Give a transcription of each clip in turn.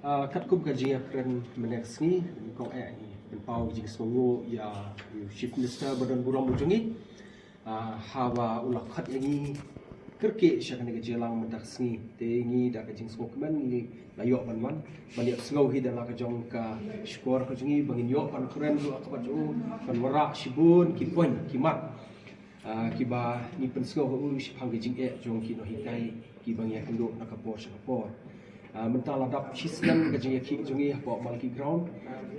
kat kum kaji akren menex ni kong ni penpau jing songo ya Chief Minister Badan Burang Mujungi hawa ulah khat yangi kerke syakane kejelang mendax ni tengi dak jing songo kemen ni layok ban baniak sengau hi dalam kajong ka skor kajungi bangin yo pan keren lu akabat ju pan warak sibun ki poin ki mat kiba ni pensengau hu sipang jing jong ki no hikai ki bangya kendo nakapor syakapor mentala dap chislan kajing ki jungi po malki ground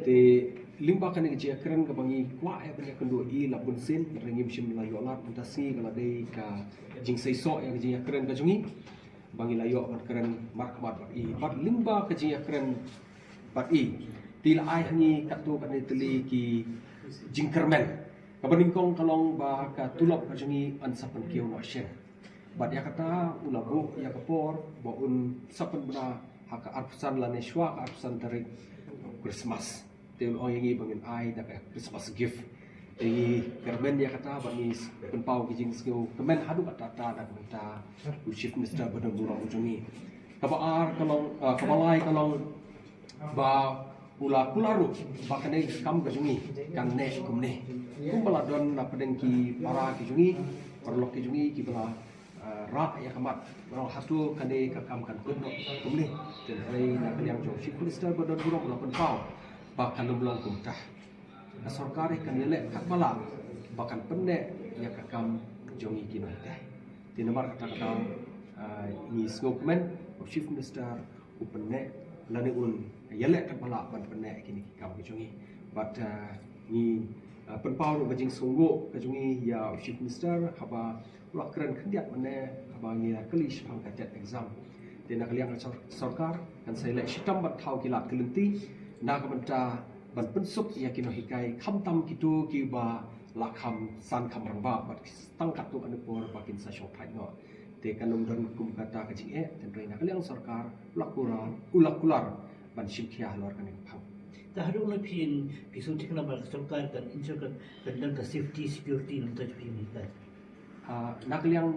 te limba kan ke keren ke bangi kwa ya banyak kendo i labun sen rengim sim layo lat mentasi kala dei ka jing seiso ya kajing keren ka jungi bangi layo kan keren mark mat i bat limba kajing keren bat i til ai hani katu kan teli ki jing kermen kabaningkong kalong ba ka tulok ka jungi an sapan kiu no shen bat ya kata ulabu ya kapor baun sapan bena haka arpusan lane shwa arpusan tarik Christmas tel o yangi bangin ai da Christmas gift e kermen ya kata bani penpau kijing skill kemen hadu kata da minta Chief Minister Badan Burang Mujungi kabar kalong kabalai kalong ba ula kularu bakane kam kajungi kan ne kumne kumbala don na paden ki para kijungi perlok kijungi ki bala rak ya kamat orang hatu kane kakam kan kuno kumne dan hari nak yang jauh Chief Minister Badan Burang melakukan pau bahkan belum kumtah sarkari kan yelek kat bala bahkan pendek ya kakam jongi kino teh di nomor kata-kata ni skopmen Chief Minister upenne lani un yelek kat bala ban pendek kini kam jongi but ni penpau bajing sungguh kajungi ya Chief Minister haba ulah keren kendiat mana haba ni kelish pang kajet exam di nak liang sarkar kan saya lek sitam bat thau kilat kelenti nak benta ban pensuk ya kino hikai khamtam kitu ki ba lakham san kham rangba bat tangkat tu anu por bakin sa shop thai no te kanum don kum kata kajing ten rei nak liang sarkar ulak kular ban simkhia lor kan phang ta hadu na pin pisuti kana ba sarkar kan insure kan dan ka safety security nam ta pin ni kan nak liang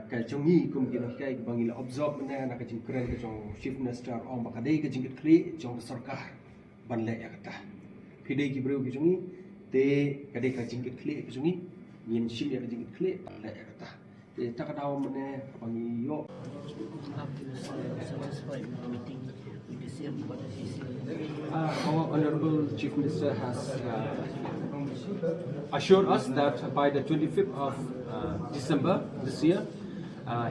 ka jongi kum kino hikai bangila observe mana nak kajing keren ka jong Chief Minister om bakadei ka jingit kri jong sarkar ban le ya kata pidei ki breu ki jungi te kadei ka jingit kle ki jungi yin sim ya ka jingit kle ban le ya kata te takadaw mane bangi yo satisfied meeting with the same policy. Our Honorable Chief Minister has assured us that by the 25th of December this year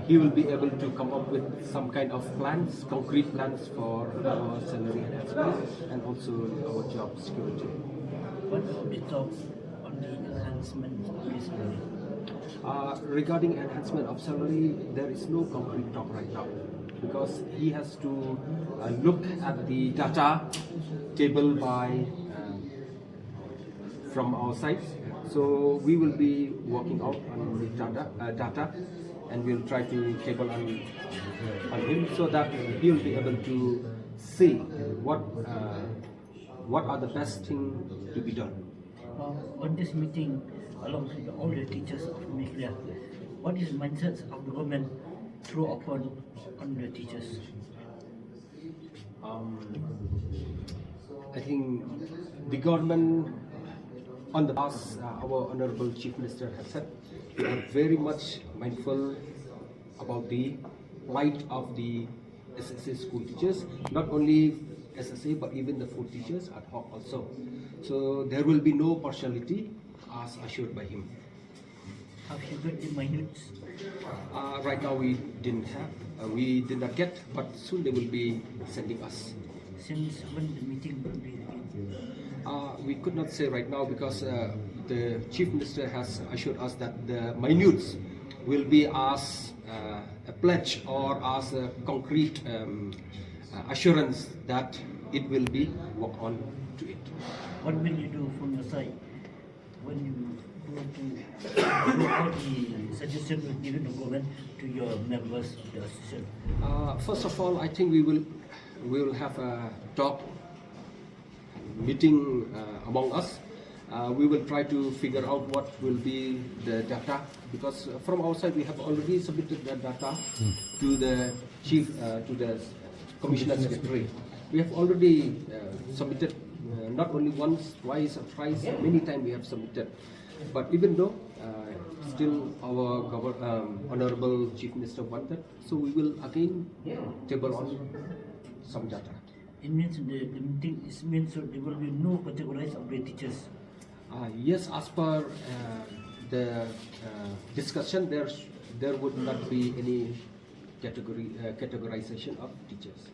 he will be able to come up with some kind of plans, concrete plans for our salary enhancement and also our job security. What about the talks on the enhancement of the salary? Regarding enhancement of salary, there is no concrete talk right now because he has to look at the data table by from our side. So we will be working out on the data and we'll try to table on him so that he'll be able to see what are the best thing to be done. On this meeting, along with all the teachers of Nonghikai, what is the mindset of the government throw upon on the teachers? I think the government on the past, our Honorable Chief Minister has said, we are very much mindful about the plight of the SSA school teachers, not only SSA but even the food teachers ad hoc also. So there will be no partiality as assured by him. Have you got the minutes? Right now we didn't have, we did not get, but soon they will be sending us. Since when the meeting will be again? We could not say right now because the Chief Minister has assured us that the minutes will be as a pledge or as a concrete assurance that it will be worked on to it. What will you do from your side when you go to do all the suggestions given the government to your members of the association? First of all, I think we will have a talk meeting among us. We will try to figure out what will be the data because from our side we have already submitted the data to the chief, to the Commissioner Secretary. We have already submitted not only once, twice, or thrice, many times we have submitted. But even though still our Honorable Chief Minister wanted, so we will again table on some data. It means the meeting is means so there will be no categories of the teachers. Yes, as per the discussion, there would not be any categorization of teachers.